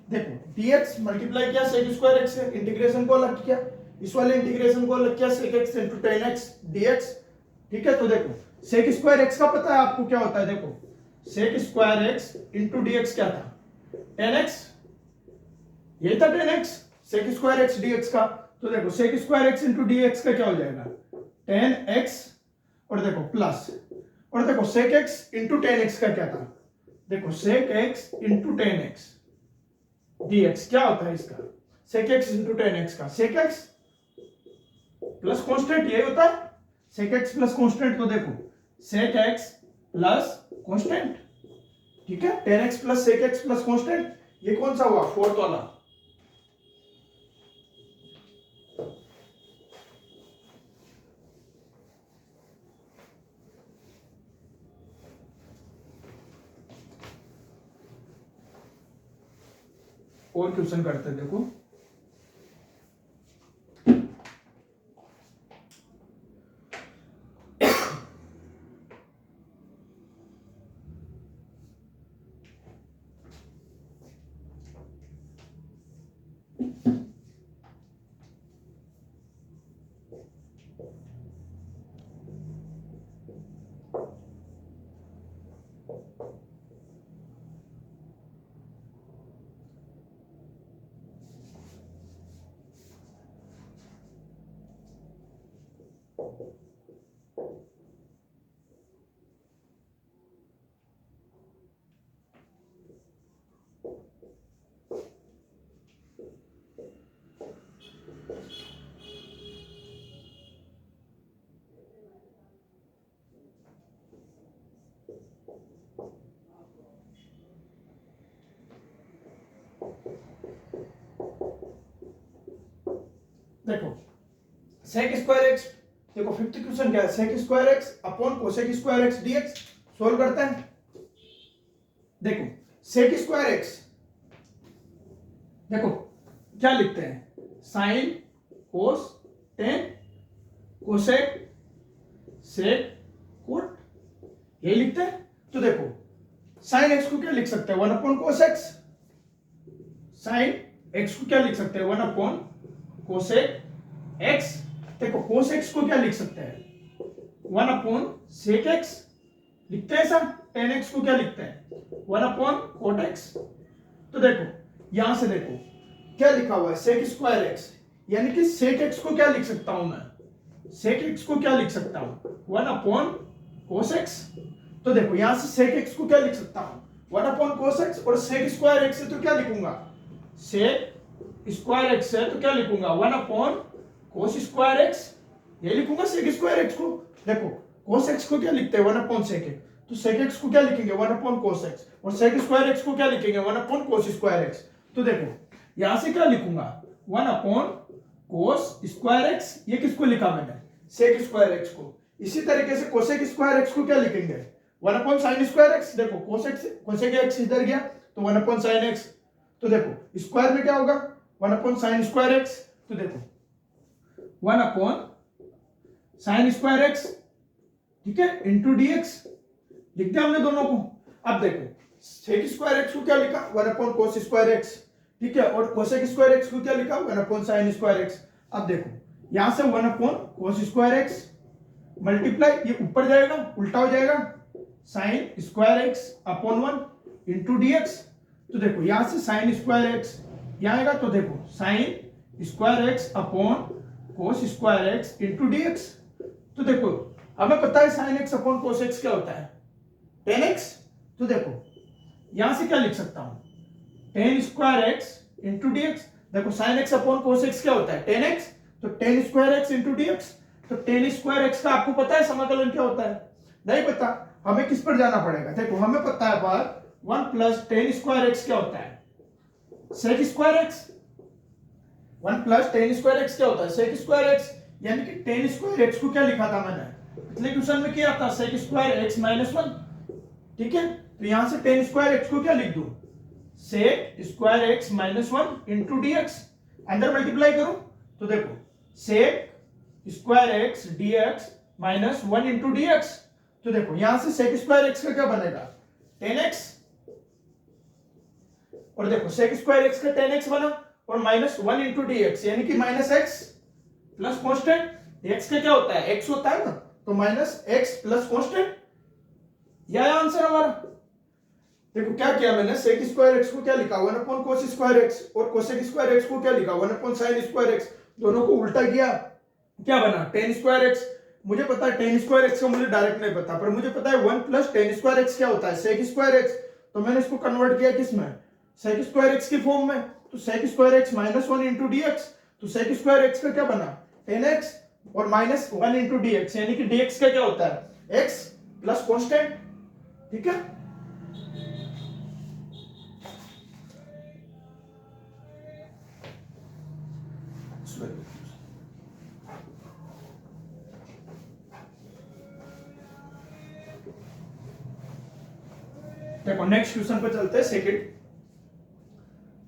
देखो dx मल्टीप्लाई किया sec स्क्वायर x से, इंटीग्रेशन को अलग किया, इस वाले इंटीग्रेशन को अलग किया sec x into tan x dx, ठीक है। तो देखो sec स्क्वायर x का पता है आपको क्या होता है, देखो sec square x into d x क्या था, 10x, यही था 10x, sec square x d x का। तो देखो sec square x into d x का क्या हो जाएगा, 10x, और देखो प्लस, और देखो सेक एक्स इंटू 10x का क्या था, देखो सेक एक्स इंटू 10x dx क्या होता है इसका, सेक एक्स इंटू 10x का, सेक एक्स प्लस कॉन्स्टेंट, यही होता है सेक एक्स प्लस कॉन्स्टेंट। तो देखो सेक एक्स प्लस कॉन्स्टेंट, ठीक है, 10x plus sec x plus constant, ये कौन सा हुआ, फोर्थ वाला। और क्वेश्चन करते हैं, देखो देखो सेक स्क्वायर एक्स, देखो फिफ्थ क्वेश्चन क्या है, sec square x upon cosec square x d x, solve करते हैं। देखो सेक स्क्वायर एक्स, देखो क्या लिखते हैं, sine cos tan cosec sec cot, यही लिखते हैं। तो देखो साइन एक्स को क्या लिख सकते हैं, 1 upon cos x, sign x को क्या लिख सकते हैं, 1 अपॉन कोसेक एक्स। देखो कोस एक्स को क्या लिख सकते हैं, 1 अपॉन सेक एक्स लिखते हैं सर, टेन एक्स को क्या लिखते हैं, 1 अपॉन कोट एक्स। तो देखो यहां से देखो क्या लिखा हुआ है, सेक स्क्वायर एक्स, यानी कि सेक एक्स को क्या लिख सकता हूं मैं, सेक एक्स को क्या लिख सकता हूं, 1 अपॉन कोस एक्स। तो देखो यहां से सेक एक्स को क्या लिख सकता हूं, 1 अपॉन कोस एक्स, और सेक स्क्वायर एक्स है तो क्या लिखूंगा, सेक स्क्वायर एक्स है तो क्या लिखूंगा, 1 अपॉन कोस स्क्वायर एक्स, ये लिखूंगा सेक स्क्वायर एक्स को। देखो कोस एक्स को क्या लिखते हैं, 1 अपॉन सेक एक्स, तो सेक एक्स को क्या लिखेंगे, 1 अपॉन कोस एक्स, और सेक स्क्वायर एक्स को क्या लिखेंगे, 1 अपॉन कोस स्क्वायर एक्स। तो देखो यहां से क्या लिखूंगा, 1 अपॉन कोस स्क्वायर एक्स, ये किसको लिखा मैंने, सेक स्क्वायर एक्स को। इसी तरीके से कोसेक स्क्वायर एक्स को क्या लिखेंगे, 1 अपॉन साइन स्क्वायर एक्स, देखो कोसेक एक्स इधर गया तो 1 अपॉन साइन एक्स, तो देखो स्क्वायर में क्या होगा, 1 अपॉन साइन स्क्वायर एक्स। तो देखो 1 अपॉन साइन स्क्वायर एक्स, ठीक है, इंटू डीएक्स लिख दिया हमने दोनों को। अब देखो सेक स्क्वायर एक्स को क्या लिखा, 1 अपॉन कोस स्क्वायर एक्स, ठीक है, और कोसेक स्क्वायर एक्स को क्या लिखा, 1 अपॉन साइन स्क्वायर एक्स। अब देखो यहां से 1 upon cos square x multiply, ये ऊपर जाएगा उल्टा हो जाएगा, sine square x upon 1 into dx. तो देखो यहां से साइन स्क्वायर एक्स यहां आएगा, तो देखो sine square x upon cos square x into dx. तो देखो हमें पता है sine x upon cos x क्या होता है, 10x। तो देखो यहां से क्या लिख सकता हूं, 10 स्क्वायर एक्स इंटू डीएक्स। देखो sine x upon cos x क्या होता है, 10x, तो 10 स्क्वायर एक्स इंटू डीएक्स। तो 10 स्क्वायर एक्स का आपको पता है समाकलन क्या होता है, नहीं पता, हमें किस पर जाना पड़ेगा, देखो हमें पता है बात, 1 प्लस 10 स्क्वायर एक्स क्या होता है, sec square x. 1 plus 10 square x क्या होता है, सेक स्क्वायर एक्स, यानी कि 10 स्क्वायर एक्स को क्या लिखा था मैंने, पिछले क्वेश्चन में किया था, सेक स्क्वायर एक्स माइनस 1, ठीक है। तो यहां से 10 स्क्वायर एक्स को क्या लिख दूं, sec square x minus 1 into d x, अंदर मल्टीप्लाई करूं तो देखो sec square x d x minus 1 into dx. तो देखो यहां से सेक स्क्वायर एक्स का क्या बनेगा, 10x, और देखो सेक स्क्वायर एक्स का 10x बना, और माइनस 1 इंटू डीएक्स, यानी कि minus x plus constant, x का क्या होता है, एक्स होता है ना, तो माइनस एक्स प्लस कॉन्स्टेंट, यह आंसर हमारा। देखो क्या किया मैंने, सेक स्क्वायर एक्स को क्या लिखा 1 अपॉन कोस स्क्वायर एक्स, और कोसेक स्क्वायर एक्स को क्या लिखा 1 अपॉन साइन स्क्वायर एक्स, दोनों को उल्टा किया, क्या बना टेन स्क्वायर एक्स। मुझे पता है टेन स्क्वायर एक्स का मुझे डायरेक्ट नहीं पता, पर मुझे पता है 1 प्लस टेन स्क्वायर एक्स क्या होता है सेक स्क्वायर एक्स। तो मैंने इसको कन्वर्ट किया किस में, सेक स्क्वायर एक्स की फॉर्म में। तो sec square x minus 1 into d x, तो सेक स्क्वायर एक्स का क्या बना टेन एक्स और माइनस 1 इंटू डी एक्स, यानी कि डी एक्स का क्या होता है एक्स प्लस कॉन्स्टेंट। ठीक है, देखो नेक्स्ट क्वेश्चन पे चलते हैं सेकंड।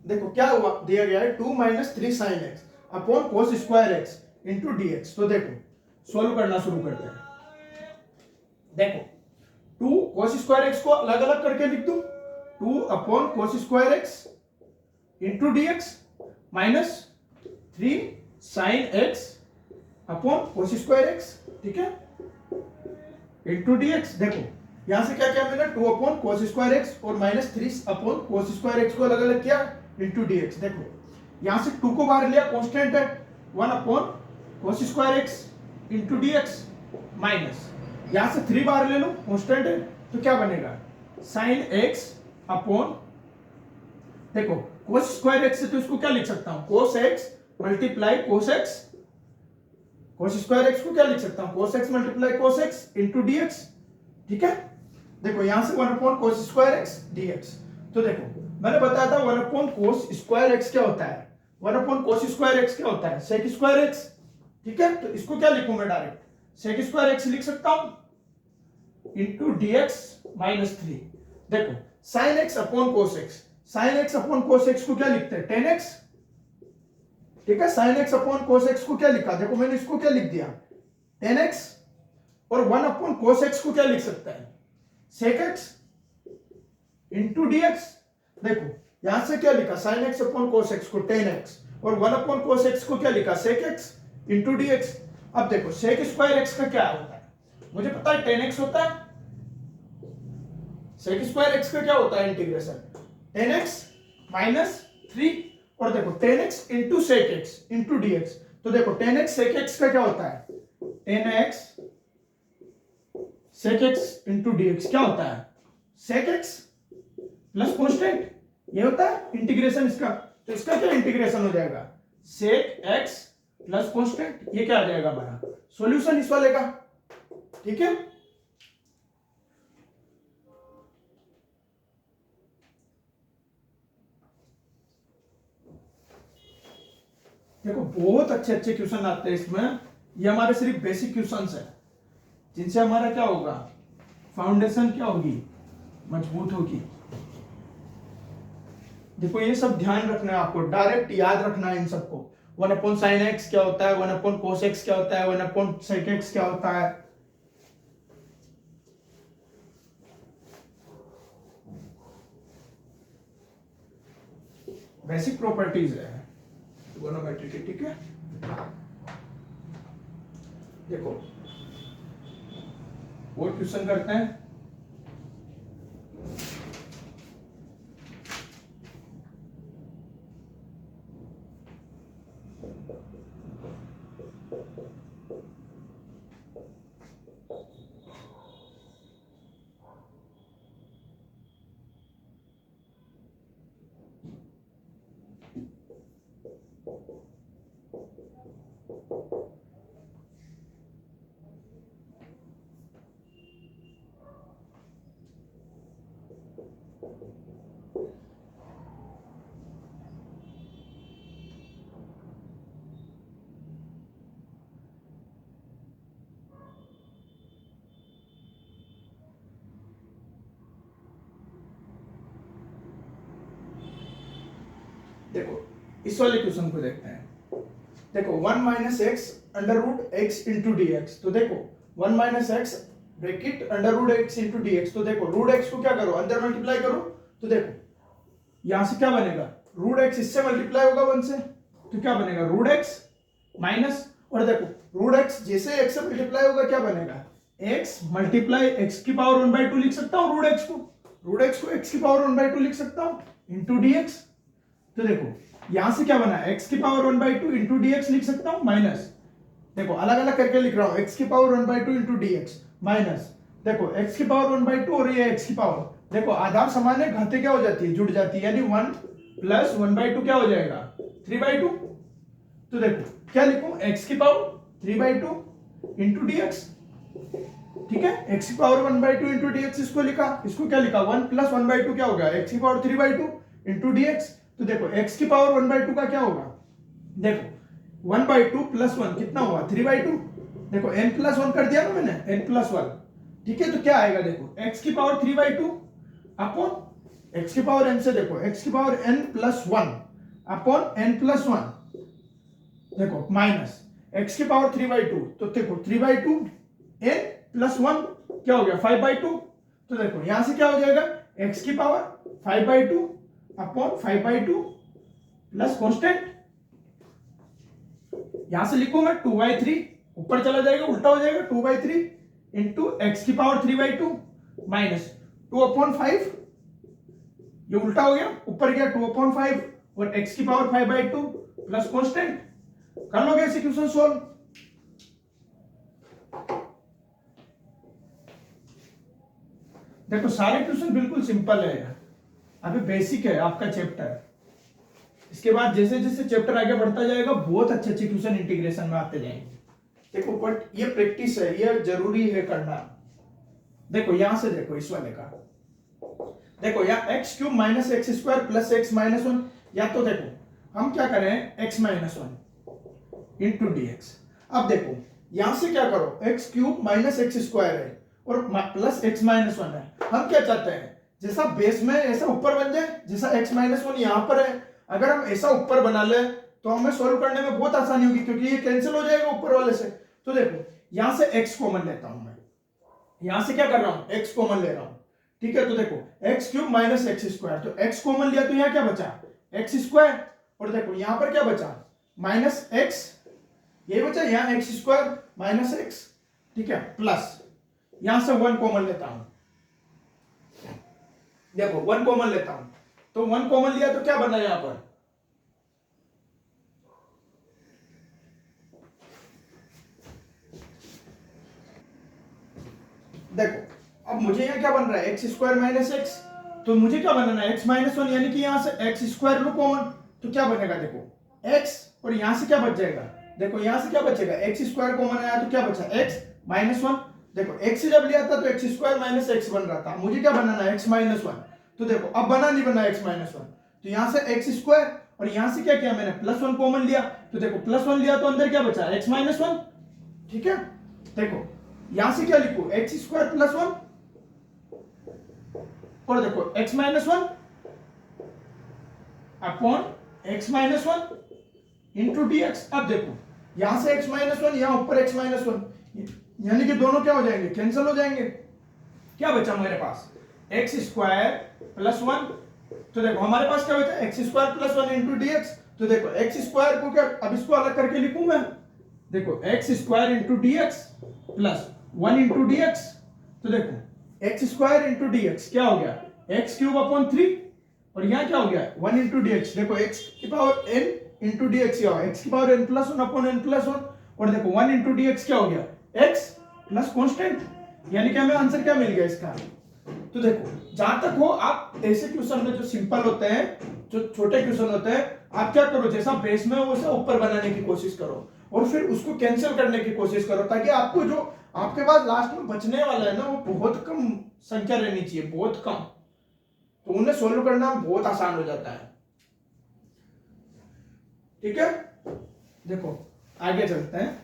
देखो क्या हुआ, दिया गया है 2 minus 3 sign x upon cos square x into d x. तो देखो सॉल्व करना शुरू करते हैं। देखो 2 कोस स्क्वायर एक्स को अलग अलग करके लिख दो, 2 upon cos square x into d x minus 3 sign x upon cos square x, ठीक है, इंटू डी एक्स। देखो यहां से क्या किया मैंने 2 अपॉन कोस स्क्वायर एक्स और minus 3 upon cos square x को अलग अलग किया इंटू डी एक्स। देखो यहां से 2 को बाहर लिया, कांस्टेंट है 1 upon cos square x into d x, minus यहां से 3 बाहर ले लो, कांस्टेंट है, तो क्या बनेगा साइन एक्स अपॉन, देखो कोस स्क्वायर एक्स से तो इसको क्या लिख सकता हूं कोस एक्स मल्टीप्लाई कोस एक्स, कोस स्क्वायर एक्स को क्या लिख सकता हूं कोस x multiply cos x into d x. ठीक है, देखो यहां से 1 upon cos square x dx। तो देखो मैंने बताया था 1 अपॉन कोस स्क्वायर एक्स क्या होता है, 1 अपॉन कोस स्क्वायर एक्स क्या होता है सेक स्क्वायर एक्स। ठीक है, तो इसको क्या लिखूं मैं डायरेक्ट सेक स्क्वायर एक्स लिख सकता हूं इंटू dx माइनस 3। देखो sine x upon cos x, sign x upon cos x को क्या लिखते हैं 10x। ठीक है, sine x upon cos x को क्या लिखा, देखो मैंने इसको क्या लिख दिया 10x, और 1 अपॉन कोस एक्स को क्या लिख सकता है सेक एक्स इंटू डीएक्स। देखो यहां से क्या लिखा sign x upon cos x को 10x, और 1 अपॉन कोस एक्स को क्या लिखा सेक एक्स इंटू डीएक्स। अब देखो सेक स्क्वायर एक्स का क्या होता है, मुझे पता है 10x होता है, सेक स्क्वायर एक्स का क्या होता है इंटीग्रेशन 10x माइनस 3, और देखो 10x into sec x into dx. तो देखो 10x सेक एक्स का क्या होता है 10x सेक एक्स इंटू डीएक्स क्या होता है सेक एक्स प्लस कॉन्स्टेंट, ये होता है इंटीग्रेशन इसका। तो इसका क्या इंटीग्रेशन हो जाएगा सेक एक्स प्लस कॉन्स्टेंट, ये क्या आ जाएगा हमारा सॉल्यूशन इस वाले का। ठीक है, देखो बहुत अच्छे अच्छे क्वेश्चन आते हैं इसमें, ये हमारे सिर्फ बेसिक क्वेश्चंस है जिनसे हमारा क्या होगा फाउंडेशन क्या होगी मजबूत होगी। देखो ये सब ध्यान रखना है आपको, डायरेक्ट याद रखना है इन सबको। 1 अपॉन साइन एक्स क्या होता है, 1 अपॉन कोस एक्स क्या होता है, 1 अपॉन सेक एक्स क्या होता है। बेसिक प्रॉपर्टीज है ट्रिगोनोमेट्री की। ठीक है, देखो और क्वेश्चन करते हैं। देखो इस वाले क्वेश्चन को देखते हैं। देखो 1 minus x under root x into d x. तो देखो 1 minus x bracket under root x into d x. तो देखो रूट एक्स को क्या करो अंदर मल्टीप्लाई करो, तो देखो यहां से क्या बनेगा रूट एक्स इससे मल्टीप्लाई होगा 1 से, तो क्या बनेगा रूट एक्स माइनस, और देखो रूट एक्स जैसे एक्स से मल्टीप्लाई होगा क्या बनेगा एक्स मल्टीप्लाई एक्स की पावर 1/2 लिख सकता हूं रूट एक्स को। रूट एक्स को एक्स की पावर 1/2 लिख सकता हूं इंटू डीएक्स। तो देखो यहां से क्या बना, एक्स की पावर 1/2 इंटू डीएक्स लिख सकता हूं, माइनस, देखो अलग अलग करके लिख रहा हूं, एक्स की पावर 1/2 इंटू डीएक्स माइनस, देखो एक्स की पावर 1/2 और ये एक्स की पावर, देखो आधार समान है, घाते क्या हो जाती है, जुड़ जाती है, यानी 1 प्लस 1/2 क्या हो जाएगा 3/2। तो देखो क्या लिखूं, एक्स की पावर 3/2 इंटू डीएक्स, ठीक है, एक्स की पावर 1/2 इंटू डीएक्स इसको लिखा, इसको क्या लिखा 1 प्लस 1/2 क्या होगा एक्स की पावर 3/2 इंटू डीएक्स। तो देखो एक्स की पावर 1/2 का क्या होगा, देखो 1/2 प्लस 1 कितना हुआ 3/2, देखो n प्लस 1 कर दिया ना मैंने, n प्लस 1, ठीक है, तो क्या आएगा देखो x की पावर 3/2 अपॉन x की पावर n से, देखो x की power n plus 1 upon n plus 1, देखो माइनस x की पावर 3/2, तो देखो 3/2 n प्लस 1 क्या हो गया 5/2। तो देखो यहां से क्या हो जाएगा x की पावर 5/2 अपॉन 5/2 प्लस कांस्टेंट, यहां से लिखूं मैं 2/3, ऊपर चला जाएगा उल्टा हो जाएगा 2/3 इंटू एक्स की पावर 3/2 माइनस 2/5, ये उल्टा हो गया ऊपर गया 2/5 और एक्स की पावर 5/2 प्लस कांस्टेंट। कर लोगे ऐसे क्वेश्चन सोल्व। देखो सारे क्वेश्चन बिल्कुल सिंपल है यार, अभी बेसिक है आपका चैप्टर, इसके बाद जैसे जैसे चैप्टर आगे बढ़ता जाएगा बहुत अच्छे अच्छे क्वेश्चन इंटीग्रेशन में आते जाएंगे। देखो बट ये प्रैक्टिस है, ये जरूरी है करना। देखो यहां से देखो इस वाले का, देखो यहाँ x cube minus x square plus x minus 1, या तो देखो हम क्या करें x minus 1 into d x. अब देखो यहां से क्या करो, x cube minus x square है और प्लस एक्स माइनस 1 है, हम क्या चाहते हैं जैसा बेस में ऐसा ऊपर बन जाए, जैसा एक्स माइनस 1 यहाँ पर है, अगर हम ऐसा ऊपर बना ले तो हमें सोल्व करने में बहुत आसानी होगी, क्योंकि ये कैंसिल हो जाएगा ऊपर वाले से। तो देखो यहां से एक्स कॉमन लेता हूं मैं, यहां से क्या कर रहा हूं एक्स कॉमन ले रहा हूं, ठीक है। तो देखो x cube minus x square, तो एक्स कॉमन लिया तो यहां क्या बचा एक्स स्क्वायर, और देखो यहां पर क्या बचा माइनस एक्स, ये बचा यहां एक्स स्क्वायर माइनस एक्स, ठीक है, प्लस यहां से 1 कॉमन लेता हूं, देखो 1 कॉमन लेता हूं, तो 1 कॉमन लिया तो क्या बना यहां पर, देखो अब मुझे यहां क्या बन रहा है एक्स स्क्वायर माइनस एक्स, तो मुझे क्या बनाना है एक्स माइनस 1, यानी कि यहां से एक्स स्क्वायर लो कॉमन, तो क्या बनेगा देखो एक्स, और यहां से क्या बच जाएगा, देखो यहां से क्या बचेगा एक्स स्क्वायर कॉमन आया तो क्या बचा एक्स माइनस 1, देखो एक्स जब लिया था तो एक्स स्क्वायर माइनस एक्स बन रहा था, मुझे क्या बनाना है एक्स माइनस 1, तो देखो अब बना नहीं बना एक्स माइनस 1, तो यहां से एक्स स्क्वायर और यहां से क्या किया मैंने प्लस 1 कॉमन लिया, तो देखो प्लस 1 लिया तो अंदर क्या बचा एक्स माइनस 1, ठीक है। देखो यहां से क्या लिखो एक्स स्क्वायर प्लस 1, और देखो x minus 1 upon x minus 1 into d x. अब देखो यहां से x माइनस 1, यहां ऊपर x माइनस 1, यानी कि दोनों क्या हो जाएंगे कैंसिल हो जाएंगे, क्या बचा मेरे पास एक्स स्क्वायर प्लस 1, तो देखो हमारे पास क्या बचा x square plus 1 into d x. तो देखो एक्स स्क्वायर को क्या, अब इसको अलग करके लिखूं मैं, देखो x square into d x plus 1 into d x, तो देखो x square into d x क्या हो गया एक्स क्यूब अपॉन 3, और यहाँ क्या हो गया 1 इंटू डी एक्स, देखो एक्स की power n into d x, x की power n plus 1 upon n plus 1, और देखो 1 इंटू डी एक्स क्या हो गया x प्लस कॉन्स्टेंट, यानी कि हमें आंसर क्या मिल गया इसका। तो देखो जहां तक हो आप ऐसे क्वेश्चन में जो सिंपल होते हैं, जो छोटे क्वेश्चन होते हैं, आप क्या करो जैसा बेस में हो वैसा ऊपर बनाने की कोशिश करो और फिर उसको कैंसिल करने की कोशिश करो, ताकि आपको जो आपके पास लास्ट में बचने वाला है ना वो बहुत कम संख्या रहनी चाहिए, बहुत कम, तो उन्हें सोल्व करना बहुत आसान हो जाता है, ठीक है। देखो आगे चलते हैं,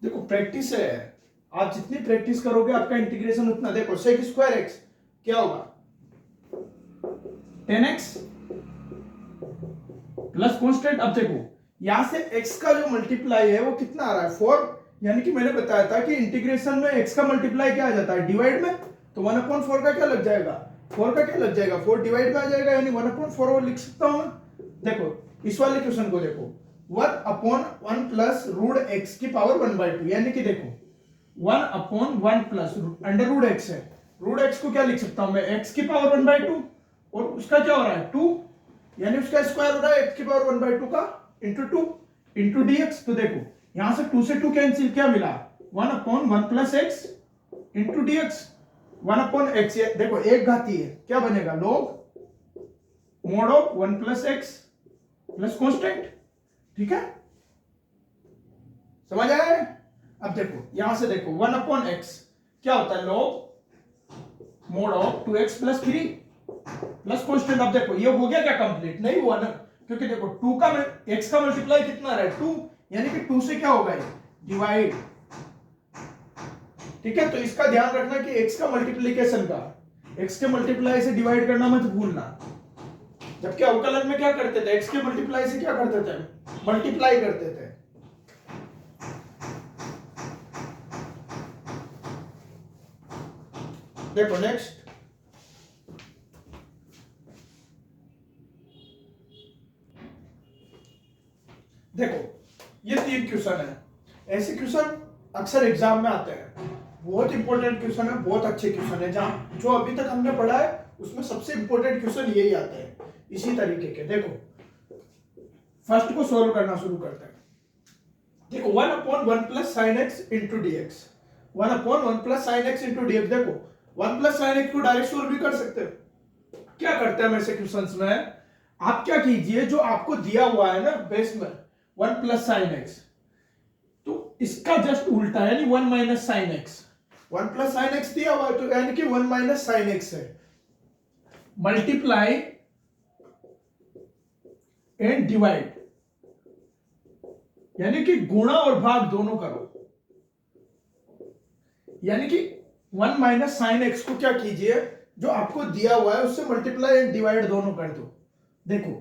देखो प्रैक्टिस है, आप जितनी प्रैक्टिस करोगे आपका इंटीग्रेशन उतना। देखो सेक स्क्वायर एक्स क्या होगा 10x प्लस कांस्टेंट। अब देखो यहां से x का जो मल्टीप्लाई है वो कितना आ रहा है 4, यानी कि मैंने बताया था कि इंटीग्रेशन में x का मल्टीप्लाई क्या आ जाता है डिवाइड में, तो 1/4 का क्या लग जाएगा 4 का क्या लग जाएगा 4 डिवाइड में आ जाएगा, यानी 1/4 वो लिख सकता हूं मैं। देखो इस वाले क्वेश्चन को देखो 1/1 प्लस रूट एक्स की पावर 1/2, यानी कि देखो 1/1 प्लस अंडर रूट एक्स है, रूट एक्स को क्या लिख सकता हूं मैं x की पावर 1/2 और उसका क्या हो रहा है 2, यानी उसका स्क्वायर हो रहा है x की पावर 1/2 का इंटू 2 इंटू dx। तो देखो यहां से 2 से 2 कैंसिल, क्या मिला 1/1 plus x into dx 1/x। देखो एक घाती है, क्या बनेगा log mode of 1 plus x plus constant. ठीक है, समझ आया है? अब देखो यहां से देखो 1/x क्या होता है log mode of 2x plus 3 plus constant. अब देखो ये हो गया क्या कंप्लीट? नहीं हुआ ना, क्योंकि देखो 2 का x का मल्टीप्लाई कितना रहा है 2, यानी कि 2 से क्या होगा ये डिवाइड। ठीक है, तो इसका ध्यान रखना कि x का मल्टीप्लिकेशन का x के मल्टीप्लाई से डिवाइड करना मत भूलना। जबकि अवकलन में क्या करते थे x के मल्टीप्लाई से क्या करते थे मल्टीप्लाई करते थे। देखो नेक्स्ट देखो ये 3 क्वेश्चन है, ऐसे क्वेश्चन अक्सर एग्जाम में आते हैं, बहुत इंपॉर्टेंट क्वेश्चन है, बहुत अच्छे क्वेश्चन है, जहां जो अभी तक हमने पढ़ा है उसमें सबसे इंपॉर्टेंट क्वेश्चन यही आते हैं इसी तरीके के। देखो फर्स्ट को सॉल्व करना शुरू करते हैं। देखो 1/1 plus sine x into d x, 1/1 plus sine x into dx. देखो 1 प्लस साइन एक्स को डायरेक्ट सॉल्व भी कर सकते हो। क्या करते हैं ऐसे क्वेश्चंस में, आप क्या कीजिए जो आपको दिया हुआ है ना बेस में 1 प्लस साइन एक्स, तो इसका जस्ट उल्टा यानी 1 minus sine x. 1 plus sine x दिया हुआ है तो यानी कि 1 माइनस साइन एक्स है, मल्टीप्लाई एंड डिवाइड, यानी कि गुणा और भाग दोनों करो। यानी कि 1 माइनस साइन एक्स को क्या कीजिए जो आपको दिया हुआ है उससे मल्टीप्लाई एंड डिवाइड दोनों कर दो। देखो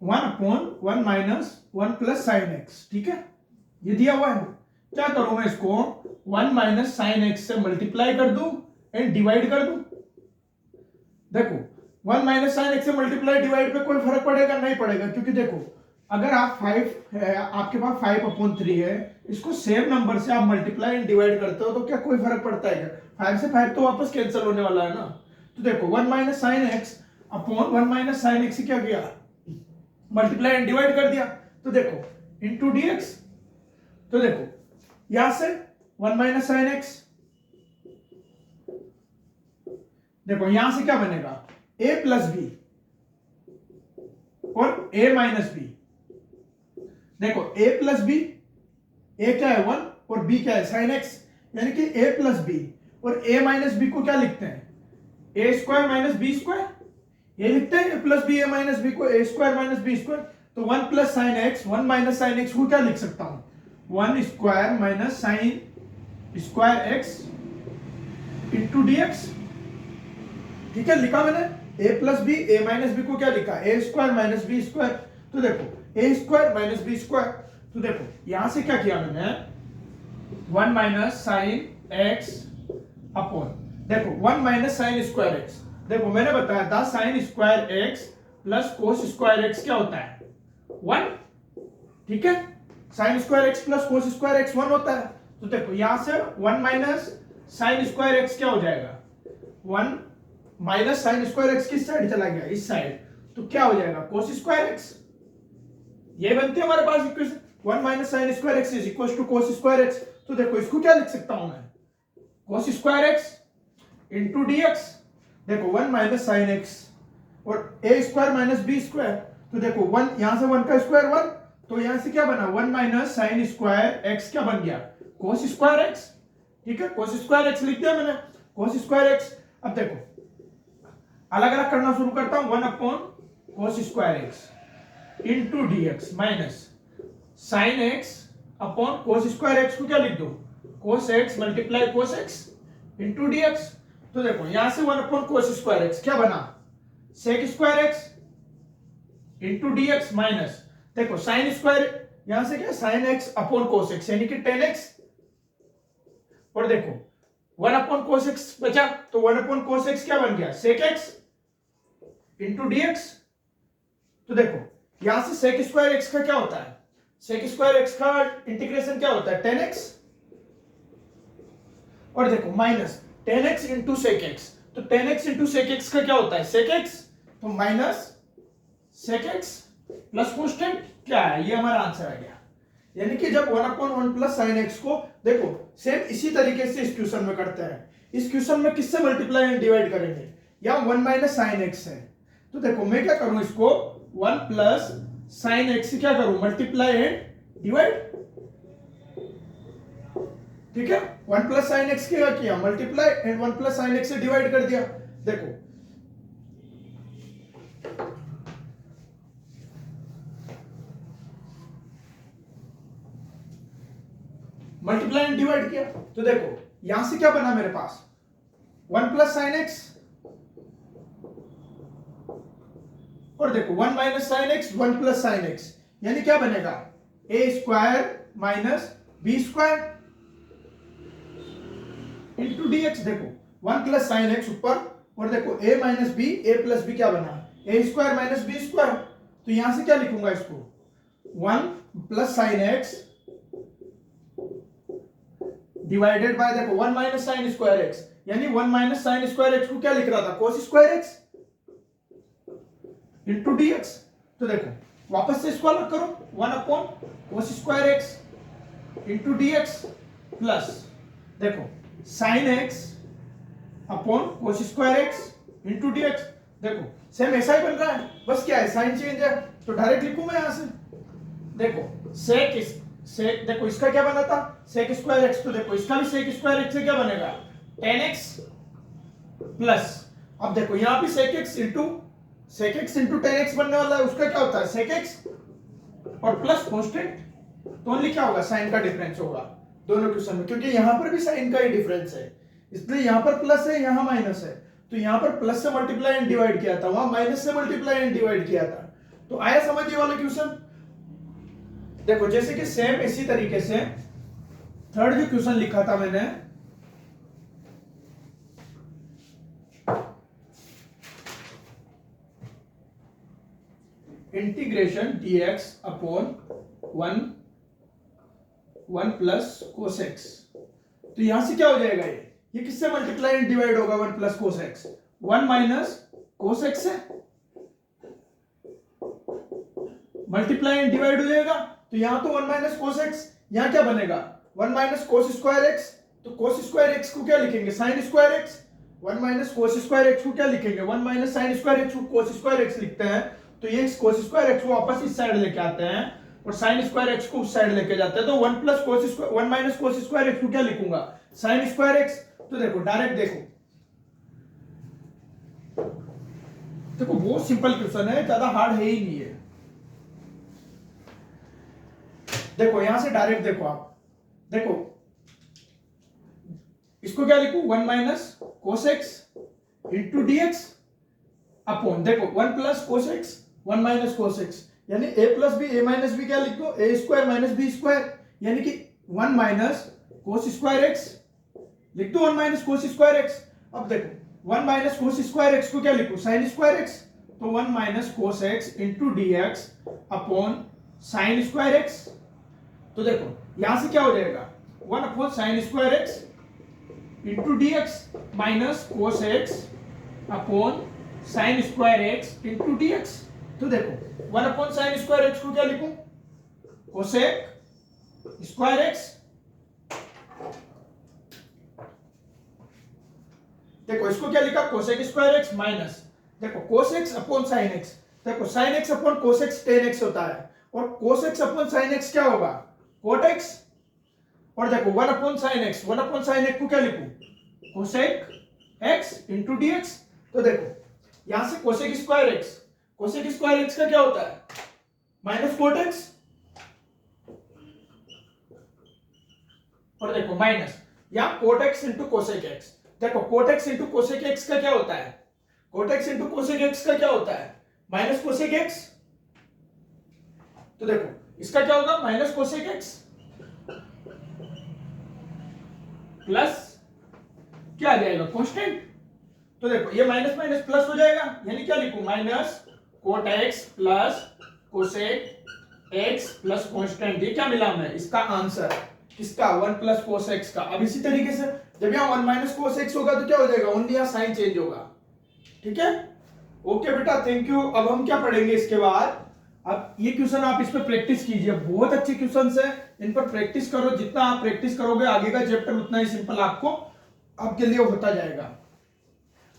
1/1 माइनस 1 प्लस साइन एक्स, ठीक है ये दिया हुआ है, क्या करूं मैं इसको 1 माइनस साइन एक्स से मल्टीप्लाई कर दूं एंड डिवाइड कर दूं। देखो 1 माइनस साइन एक्स से मल्टीप्लाई डिवाइड पे कोई फर्क पड़ेगा नहीं पड़ेगा, क्योंकि देखो अगर आप 5 है आपके पास 5/3 है, इसको सेम नंबर से आप मल्टीप्लाई एंड डिवाइड करते हो तो क्या कोई फर्क पड़ता है क्या? 5 से 5 तो वापस कैंसिल होने वाला है ना। तो देखो 1 minus sine x upon 1 minus sine x क्या किया मल्टीप्लाई एंड डिवाइड कर दिया, तो देखो इंटू डीएक्स। तो देखो यहां से 1 माइनस साइन एक्स, देखो यहां से क्या बनेगा a प्लस बी और a माइनस बी। देखो a प्लस बी, a क्या है 1 और b क्या है साइन एक्स, यानी कि a प्लस बी और a माइनस बी को क्या लिखते हैं a square minus b square, ये लिखते हैं a plus b a minus b को a square minus b square. तो 1 plus sine x 1 minus sine x को क्या लिख सकता हूं 1 square minus sine square x into dx. ठीक है लिखा मैंने a plus b a minus b को क्या लिखा a square minus b square. तो देखो a square minus b square, तो देखो यहां से क्या किया मैंने 1 माइनस साइन एक्स अपॉन, देखो 1 माइनस साइन स्क्वायर एक्स। देखो मैंने बताया था sign square x plus cos square x क्या होता है 1, ठीक है sine square x plus cos square x 1 होता है। तो देखो यहां से 1 माइनस साइन स्क्वायर एक्स क्या हो जाएगा 1 माइनस साइन स्क्वायर एक्स किस साइड चला गया इस साइड, तो क्या हो जाएगा कोस स्क्वायर एक्स। ये बनती है हमारे पास equation 1 minus sine square x is equal to cos square x. तो देखो इसको क्या लिख सकता हूं मैं cos square x into dx. देखो 1 माइनस साइन एक्स और a square minus b square, तो देखो 1 यहां से 1 का स्क्वायर 1, तो यहां से क्या बना 1 माइनस साइन स्क्वायर एक्स क्या बन गया कोस स्क्वायर एक्स। ठीक है कोस स्क्वायर एक्स लिख दिया मैंने कोस स्क्वायर एक्स। अब देखो अलग अलग करना शुरू करता हूं 1 upon cos square x into dx minus sine x upon cos square x को क्या लिख दो, cos x multiply cos x into dx. तो देखो यहां से 1 अपॉन कोस स्क्वायर एक्स क्या बना, sec square x into dx minus, देखो साइन स्क्वायर यहां से क्या sine x upon cos x यानी कि टेन एक्स, और देखो 1 अपॉन कोस एक्स बचा, तो 1 अपॉन कोस एक्स क्या बन गया, सेक एक्स इंटू डीएक्स। तो देखो यहां से सेक स्क्वायर एक्स का क्या होता है, सेक स्क्वायर एक्स का इंटीग्रेशन क्या होता है, टेन एक्स, और देखो minus tan x into sec x, तो tan x into sec x का क्या होता है, सेक एक्स, तो minus sec x plus constant क्या है, ये हमारा आंसर आ गया। यानी कि जब 1 अपॉन 1 प्लस साइन एक्स को देखो सेम इसी तरीके से इस क्वेश्चन में करते हैं, इस क्वेश्चन में किससे मल्टीप्लाई एंड डिवाइड करेंगे, या 1 माइनस साइन एक्स है, तो देखो मैं क्या करूं, इसको 1 प्लस साइन एक्स से क्या करूं, मल्टीप्लाई एंड डिवाइड, ठीक है। 1 प्लस साइन एक्स क्या किया, multiply and 1 plus sine x से डिवाइड कर दिया। देखो मल्टीप्लाई एंड डिवाइड किया, तो देखो यहां से क्या बना मेरे पास, 1 प्लस साइन एक्स, और देखो 1 minus sine x 1 plus sine x, यानी क्या बनेगा, a square minus b square into dx. देखो 1 प्लस साइन एक्स ऊपर, और देखो a minus b, a plus b क्या बना, a square minus b square, तो यहां से क्या लिखूंगा इसको, 1 plus sine x divided by देखो 1 माइनस साइन स्क्वायर एक्स, यानी 1 माइनस साइन स्क्वायर एक्स को क्या लिख रहा था, cos square x into dx. तो देखो वापस से इसको अलग करो, 1 upon cos square x into dx plus देखो sine x upon cos square x into dx. देखो सेम ऐसा ही बन रहा है, बस क्या है साइन चेंज है, तो डायरेक्ट लिखूं मैं यहां से, देखो सेक देखो इसका क्या बना था, सेक स्क्वायर एक्स, तो देखो इसका भी सेक स्क्वायर एक्स से क्या बनेगा, टेन एक्स प्लस, अब देखो यहां भी sec x into tan x बनने वाला है, उसका क्या होता है सेक एक्स और प्लस कांस्टेंट, तो ओनली क्या होगा, साइन का डिफरेंस होगा दोनों क्वेश्चन में, क्योंकि यहां पर भी साइन का ही डिफरेंस है, इसलिए यहां पर प्लस है यहां माइनस है, तो यहां पर प्लस से मल्टीप्लाई एंड डिवाइड किया था, वहां माइनस से मल्टीप्लाई एंड डिवाइड किया था। तो आया समझ ये वाला क्वेश्चन। देखो जैसे कि सेम इसी तरीके से थर्ड जो क्वेश्चन लिखा था मैंने, integration dx upon 1 plus cos x, तो यहां से क्या हो जाएगा, ये किससे मल्टीप्लाई एंड डिवाइड होगा, 1 plus cos x, 1 minus cos x से मल्टीप्लाई एंड डिवाइड हो जाएगा, तो यहां तो 1 माइनस कोस एक्स, यहां क्या बनेगा 1 माइनस कोस स्क्वायर एक्स, तो कोस स्क्वायर एक्स को क्या लिखेंगे, साइन स्क्वायर एक्स, 1 माइनस कोस स्क्वायर एक्स को क्या लिखेंगे, 1 माइनस साइन स्क्वायर एक्स को कोस स्क्वायर एक्स लिखते हैं, तो ये कोस स्क्वायर एक्स को वापस इस साइड लेके आते हैं और साइन स्क्वायर एक्स को उस साइड लेके जाते हैं, तो 1 प्लस कोस स्क्वायर 1 माइनस कोस स्क्वायर एक्स को क्या लिखूंगा, साइन स्क्वायर एक्स। तो देखो डायरेक्ट देखो बहुत सिंपल क्वेश्चन है, ज्यादा हार्ड है ही नहीं है। देखो यहां से डायरेक्ट देखो आप, देखो इसको क्या लिखूं, 1 minus cos x into dx upon देखो 1 plus cos x 1 minus cos x, यानी a plus b, a minus b क्या लिख दो, a square minus b square, यानी कि 1 माइनस कोस स्क्वायर एक्स लिख दो, 1 माइनस कोस स्क्वायर एक्स। अब देखो 1 माइनस कोस स्क्वायर एक्स को क्या लिखूं, साइन स्क्वायर एक्स, तो 1 minus cos x into dx upon sine square x. तो देखो यहां से क्या हो जाएगा, 1 upon sine square x into dx minus cos x upon sine square x into dx. तो देखो 1 अपॉन साइन स्क्वायर एक्स को क्या लिखूं, कोसेक स्क्वायर एक्स, देखो इसको क्या लिखा, कोसेक स्क्वायर एक्स माइनस देखो cos x upon sine x, देखो sine x upon cos x tan x होता है, और cos x upon sine x क्या होगा, कोट एक्स, और देखो 1 upon sine x, 1 upon sine x को क्या लिखूं, कोसेक एक्स इंटू डीएक्स। तो देखो यहां से कोसेक स्क्वायर एक्स का क्या होता है, माइनस कोट एक्स, और देखो माइनस या cot x into cosec x. देखो cot x into cosec x का क्या होता है, cot x into cosec x का क्या होता है, माइनस कोसेक एक्स। तो देखो इसका क्या होगा, माइनस कोसेक एक्स प्लस क्या आ जाएगा, कांस्टेंट। तो देखो ये माइनस माइनस प्लस हो जाएगा, यानी क्या लिखूं, minus cot x plus cosec x plus constant. ये क्या मिला हमें, इसका आंसर किसका, 1 प्लस कोस एक्स का। अब इसी तरीके से जब यहाँ 1 माइनस कोस एक्स होगा तो क्या हो जाएगा, ओनली यहाँ साइन चेंज होगा। ठीक है, ओके बेटा, थैंक यू। अब हम क्या पढ़ेंगे इसके बाद, अब ये क्वेश्चन आप इस पर प्रैक्टिस कीजिए, बहुत अच्छे क्वेश्चन है, इन पर प्रैक्टिस करो। जितना आप प्रैक्टिस करोगे आगे का चैप्टर उतना ही सिंपल आपको आपके लिए होता जाएगा।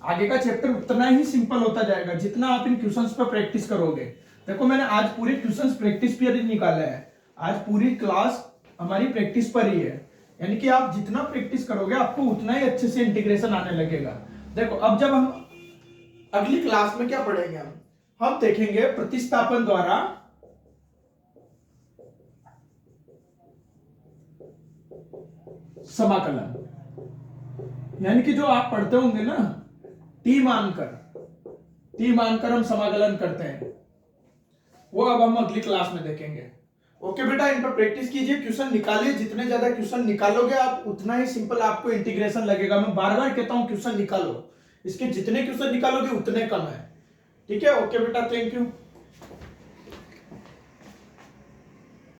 आगे का चैप्टर उतना ही सिंपल होता जाएगा जितना आप इन क्वेश्चंस पर प्रैक्टिस करोगे। देखो मैंने आज पूरे क्वेश्चंस प्रैक्टिस पर ही निकाला है, आज पूरी क्लास हमारी प्रैक्टिस पर ही है, यानी कि आप जितना प्रैक्टिस करोगे आपको उतना ही अच्छे से इंटीग्रेशन आने लगेगा। देखो अब जब हम अगली क्लास में क्या पढ़ेंगे, हम देखेंगे प्रतिस्थापन द्वारा समाकलन, यानी कि जो आप पढ़ते होंगे ना टी मानकर हम समाकलन करते हैं, वो अब हम अगली क्लास में देखेंगे। ओके बेटा, इन पर प्रैक्टिस कीजिए, क्वेश्चन निकालिए, जितने ज्यादा क्वेश्चन निकालोगे आप उतना ही सिंपल आपको इंटीग्रेशन लगेगा। मैं बार बार कहता हूं क्वेश्चन निकालो, इसके जितने क्वेश्चन निकालोगे उतने कम है। ठीक है, ओके बेटा, थैंक यू।